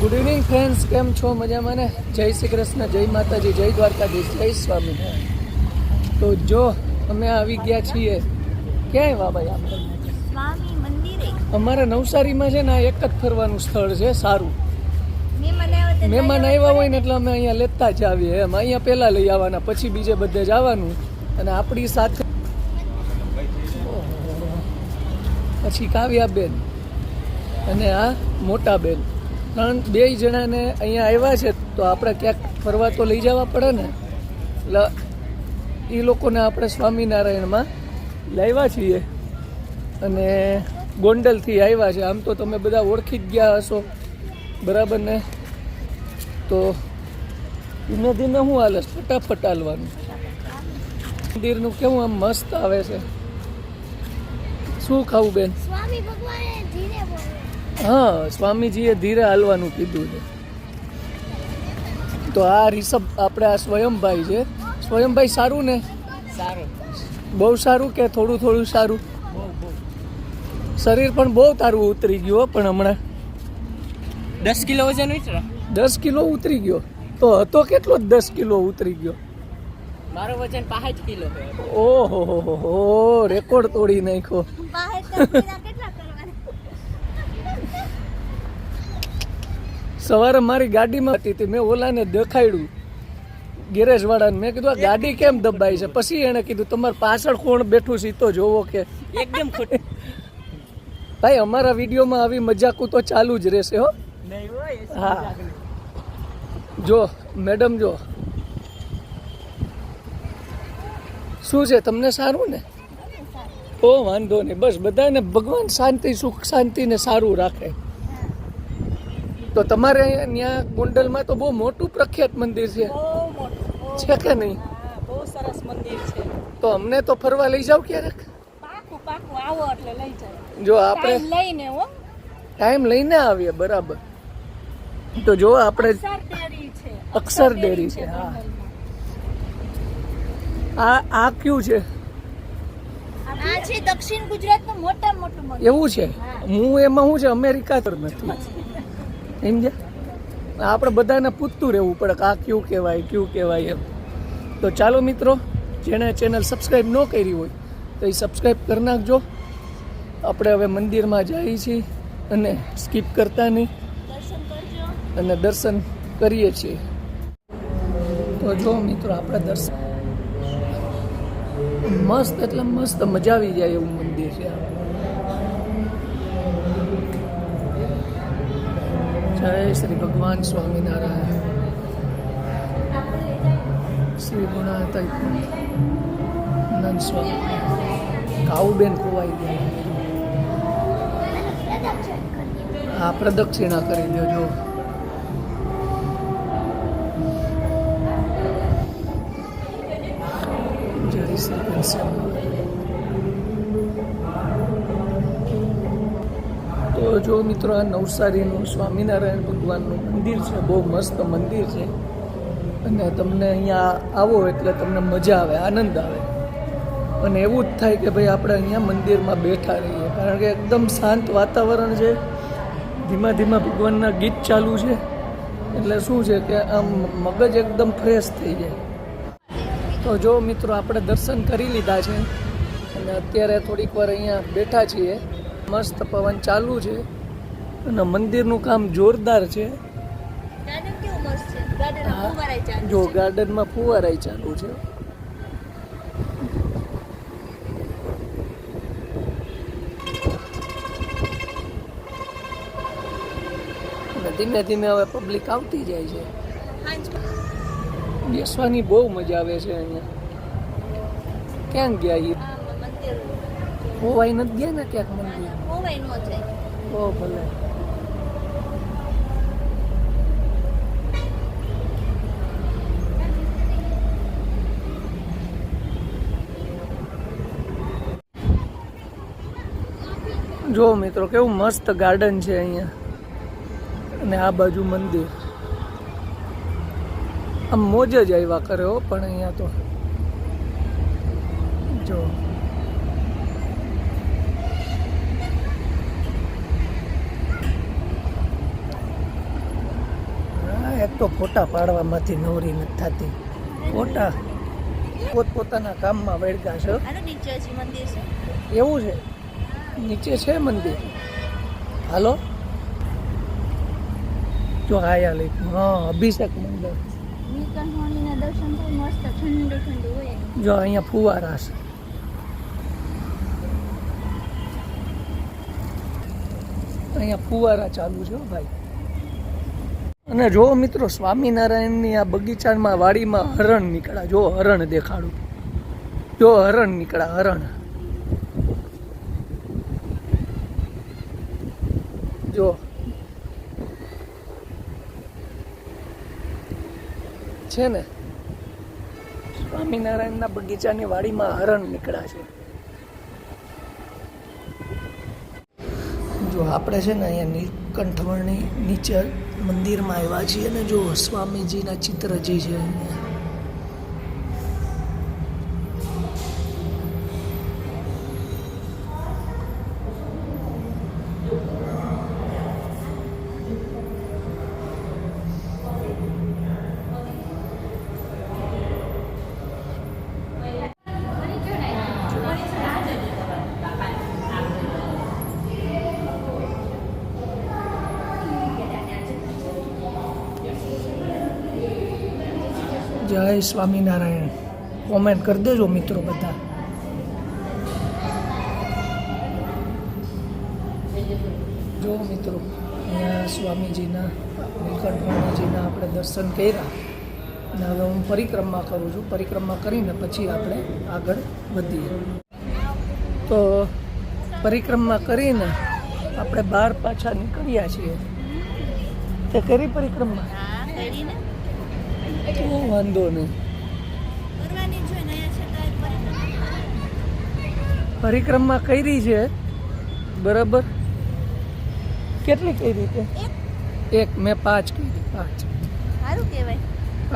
Good evening friends, કેમ છો? મજામાં ને? જય શ્રી કૃષ્ણ, જય માતાજી, જય દ્વારકાધીશ, જય સ્વામિનારાયણ. તો જો અમે આવી ગયા છીએ ક્યાંય ભાઈ આપણે સ્વામી મંદિરે. અમારા નવસારીમાં છે ને એક જ ફરવાનું સ્થળ છે સારું. મહેમાન આવ્યા હોય ને એટલે અમે અહીંયા લેતા જ આવીએ એમ. અહીંયા પહેલાં લઈ આવવાના, પછી બીજે બધે જવાનું. અને આપણી સાથે પછી કાવ્યાબેન અને આ મોટા બેન, બે જણાને અહીંયા આવ્યા છે તો આપણે ક્યાંક ફરવા તો લઈ જવા પડે ને. એટલે એ લોકોને આપણે સ્વામિનારાયણમાં લાવ્યા છીએ અને ગોંડલથી આવ્યા છે. આમ તો તમે બધા ઓળખી જ ગયા હશો, બરાબર ને? તો ધીમે ધીમે શું હાલે, ફટાફટ હાલવાનું. મંદિરનું કેવું આમ મસ્ત આવે છે. શું ખાવું બેન? સ્વામી ભગવાને ધીરે બોલે. હા, સ્વામીજીએ ધીરે હાલવાનું કીધું છે. તો આ રિષભ આપણે આ સ્વયંભાઈ છે. સ્વયંભાઈ સારું ને? સારું, બહુ સારું કે થોડું થોડું સારું? શરીર પણ બહુ તારું ઉતરી ગયું પણ હમણાં 10 કિલો વજન ઉતર્યો. 10 કિલો ઉતરી ગયો તો હતો કેટલો? 10 કિલો ઉતરી ગયો. મારો વજન 5 કિલો છે. ઓહો હો, રેકોર્ડ તોડી નાખ્યો. બહાર કેટલા કરવાના? સવારે મારી ગાડીમાં હતી, મેં ઓલાને દેખાડ્યું ગેરેજ વાળાને. મેં કીધું આ ગાડી કેમ દબાઈ છે? પછી એણે કીધું તમારે પાછળ કોણ બેઠું છે તો જોવો. કે એકદમ ખોટું. ભાઈ અમારા વિડીયોમાં આવી મજાકું તો ચાલુ જ રહેશે હો. નહીં હોય. હા, જો મેડમ, જો શું છે તમને સારું ને? ઓ વાંધો નહીં, બસ બધાને ભગવાન શાંતિ, સુખ શાંતિને સારું રાખે. તો તમારે અહીંયા ગોંડલમાં તો બહુ મોટું પ્રખ્યાત મંદિર છે, બહુ મોટું છે કે નહીં? બહુ સરસ મંદિર છે. તો અમને તો ફરવા લઈ જાવ ક્યારેક. પાકું આવો એટલે લઈ જાય. જો આપણે લઈને હો, ટાઈમ લઈને આવીએ, બરાબર. તો જો આપણે ડેરી છે. અક્ષર ડેરી છે. હા, આ કયું છે? આ છે દક્ષિણ ગુજરાતનું મોટામાં મોટું મંદિર. એવું છે? હું એમાં શું છે, અમેરિકા પર નથી સમજ્યા. આપણે બધાને પૂછતું રહેવું પડે કે આ કયું કહેવાય, કયું કહેવાય એમ. તો ચાલો મિત્રો, જેણે ચેનલ સબસ્ક્રાઈબ ન કરી હોય તો એ સબસ્ક્રાઈબ કરી નાખજો. આપણે હવે મંદિરમાં જઈએ છીએ અને સ્કીપ કરતા નહીં દર્શન કરજો અને દર્શન કરીએ છીએ. તો જો મિત્રો, આપણે દર્શન મસ્ત, એટલે મસ્ત મજા આવી જાય એવું મંદિર છે. જય શ્રી ભગવાન સ્વામિનારાયણ. શ્રી ગુણાતીતાનંદ સ્વામી. કાઉબેન ખોવાઈ ગયા. હા, પ્રદક્ષિણા કરી દેજો. જય શ્રી કૃષ્ણ. તો જો મિત્રો, આ નવસારીનું સ્વામિનારાયણ ભગવાનનું મંદિર છે. બહુ મસ્ત મંદિર છે અને તમને અહીંયા આવો એટલે તમને મજા આવે, આનંદ આવે અને એવું જ થાય કે ભાઈ આપણે અહીંયા મંદિરમાં બેઠા રહીએ. કારણ કે એકદમ શાંત વાતાવરણ છે, ધીમા ધીમા ભગવાનના ગીત ચાલુ છે. એટલે શું છે કે આમ મગજ એકદમ ફ્રેશ થઈ જાય. તો જો મિત્રો, આપણે દર્શન કરી લીધા છે અને અત્યારે થોડીક વાર અહીંયા બેઠા છીએ. મસ્ત પવન ચાલુ છે અને મંદિરનું કામ જોરદાર છે. ગાર્ડન કેવું મસ્ત છે. ગાર્ડનમાં ફુવારાય ચાલુ જો છે. ગાર્ડનમાં ફુવારાય ચાલુ છે. અને ધીમે ધીમે હવે પબ્લિક આવતી જાય છે. બેસવાની બહુ મજા આવે છે અહીંયા. ક્યાં ગયા એ? મંદિર હોવાઈ નથી ગયા ને ક્યાંક મંદિર? હોવાય ન જાય. ઓ ભલે. જો મિત્રો, કેવું મસ્ત ગાર્ડન છે અહીંયા અને આ બાજુ મંદિર. આમ મોજ જ આવ્યા કરે હો. પણ અહીંયા તો જો તો ફોટા પાડવામાંથી નવરી નથી થતી. ફોટા પોતપોતાના કામમાં વળગા છે. આનો નીચે હજી મંદિર છે. એવું છે, નીચે છે મંદિર. હાલો જો આયા લખ્યું, હા અભિષેક મંદિર. નીલકંઠવાણીના દર્શન થાય મસ્ત ઠંડુ ઠંડુ હોય. જો અહીંયા ફુવારા છે. અહીંયા ફુવારા ચાલુ છે હો ભાઈ. અને જો મિત્રો સ્વામિનારાયણની આ બગીચામાં વાડીમાં હરણ નીકળ્યા. જો હરણ દેખાડું, જો હરણ નીકળ્યા, હરણ. જો છે ને સ્વામિનારાયણના બગીચાની વાડીમાં હરણ નીકળ્યા છે. જો આપણે છે ને અહીંયા નીલકંઠવર્ણી નીચે મંદિરમાં આવ્યા છીએ અને જો સ્વામીજીના ચિત્રજી છે અહીંયા. જય સ્વામિનારાયણ. કોમેન્ટ કરી દેજો મિત્રો બધા. જો મિત્રો અહીંયા સ્વામીજીના નીલકંઠવાણીજીના આપણે દર્શન કર્યા અને હવે હું પરિક્રમા કરું છું. પરિક્રમા કરીને પછી આપણે આગળ વધીએ. તો પરિક્રમા કરીને આપણે બહાર પાછા નીકળ્યા છીએ. તે કરી પરિક્રમા? હા કરીને તો વાંધો નહીં. કરવાની જોઈએ ને અહીંયા છે તો પરિક્રમા કરી છે બરાબર. કેટલી કરી છે? એક. મેં 5 કરી. 5 સારું કહેવાય.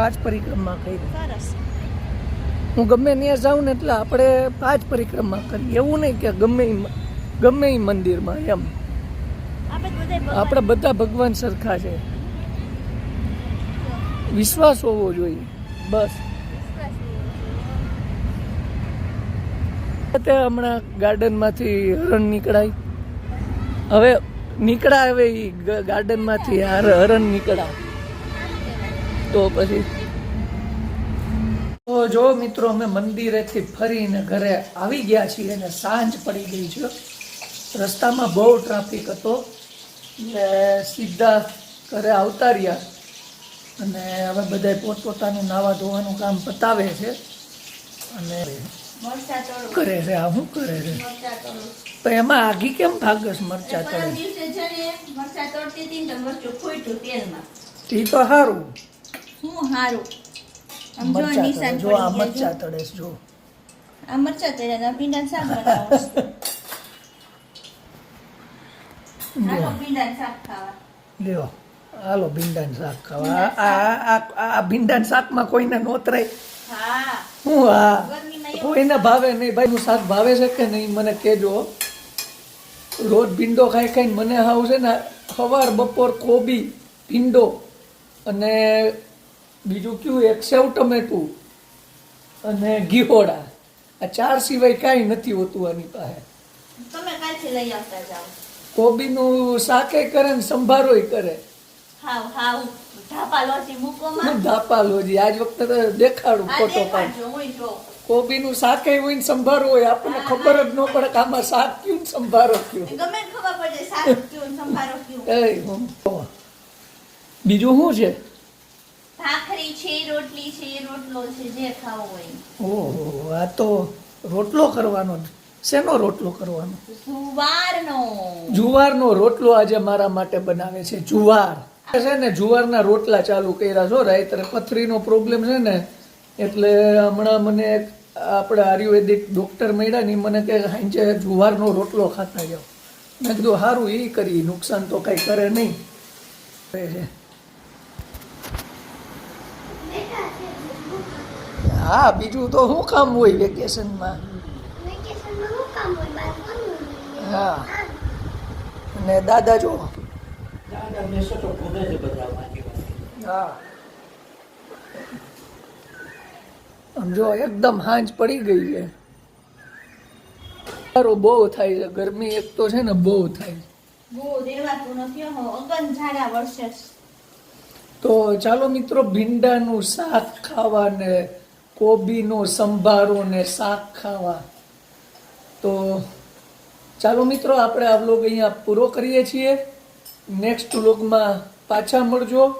5 પરિક્રમા કરી. સરસ. હું ગમે ત્યાં જાઉં ને એટલે આપણે 5 પરિક્રમા કરીએ. એવું નહીં કે ગમે એ મંદિરમાં એમ. આપણે બધા ભગવાન સરખા છે. વિશ્વાસ હોવો જોઈએ બસ. તે હમણાં ગાર્ડનમાંથી હરણ નીકળાય. હવે નીકળ્યા, હવે એ ગાર્ડનમાંથી હરણ નીકળ્યા. તો પછી તો જો મિત્રો અમે મંદિરેથી ફરીને ઘરે આવી ગયા છીએ અને સાંજ પડી ગઈ છે. રસ્તામાં બહુ ટ્રાફિક હતો એટલે સીધા ઘરે આવતા રહ્યા. અને હવે બધા પોતપોતાનું નાવા ધોવાનું કામ પતાવે છે અને કરે છે. આ શું કરે છે? તો એમાં આગી કેમ ભાગસ? મરચા તળે એ તો સારું. શું સારું? મરચા તળે. જો આ મરચા તળે છે. જો આ મરચા તળ્યા ભીંડા શાક બનાવો. ભીંડા શાક ખાવા લ્યો. હાલો ભીંડાનું શાક ખાવા. આ ભીંડાના શાકમાં કોઈને નોતરાય? હા. હું હા કોઈને ભાવે નહીં. ભાઈનું શાક ભાવે છે કે નહીં મને કહેજો. રોજ ભીંડો ખાઈ ખાઈને મને હાવ છે ને સવાર બપોર કોબી, ભીંડો અને બીજું કયું એક સેવ ટમેટું અને ઘીહોડા, આ 4 સિવાય કાંઈ નથી હોતું આની પાસે. તમે કાલથી લઈ આવતા જાઓ. કોબીનું શાકે કરે ને સંભારોય કરે. હાવ હાવ ધાપા લોચી મૂકોમાં. ધાપા લોજી આજ વખતે તો દેખાડું ફોટો પાડ. કોબીનું શાકે હોય ને સંભારો હોય. આપણને ખબર જ ન પડે કે આમાં શાક કયું ને સંભારો કયું. ગમે ખબર પડે શાક કયું સંભારો કયું. બીજું શું છે? ભાખરી છે, રોટલી છે, રોટલો છે, જે ખાવું હોય. ઓહો, આ તો રોટલો કરવાનો. શેનો રોટલો કરવાનો? જુવારનો. જુવારનો રોટલો આજે મારા માટે બનાવે છે. જુવાર છે ને, જુવારના રોટલા ચાલુ કર્યા છો. રાત્રે પથરીનો પ્રોબ્લેમ છે ને એટલે હમણાં મને આપણે આયુર્વેદિક ડૉક્ટર મળ્યા ને મને કે સાંજે જુવારનો રોટલો ખાતા જાઓ. મેં કીધું સારું, એ કરી, નુકસાન તો કંઈ કરે નહીં. હા, બીજું તો શું કામ હોય વેકેશનમાં? હા. અને દાદા જો. હા, આમ જો એકદમ હાંજ પડી ગઈ છે. સારું બહુ થાય છે, ગરમી એક તો છે ને બહુ થાય છે. બહુ દેવાતું નથી હો, અગન ઝાડા વર્ષે. તો ચાલો મિત્રો, ભીંડાનું શાક ખાવા ને કોબીનો સંભારો ને શાક ખાવા. તો ચાલો મિત્રો, આપણે આ વ્લોગ અહીંયા પૂરો કરીએ છીએ. નેક્સ્ટ વ્લોગમાં પાછા મળજો.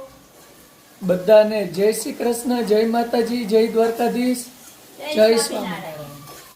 બધાને જય શ્રી કૃષ્ણ, જય માતાજી, જય દ્વારકાધીશ, જય સ્વામી.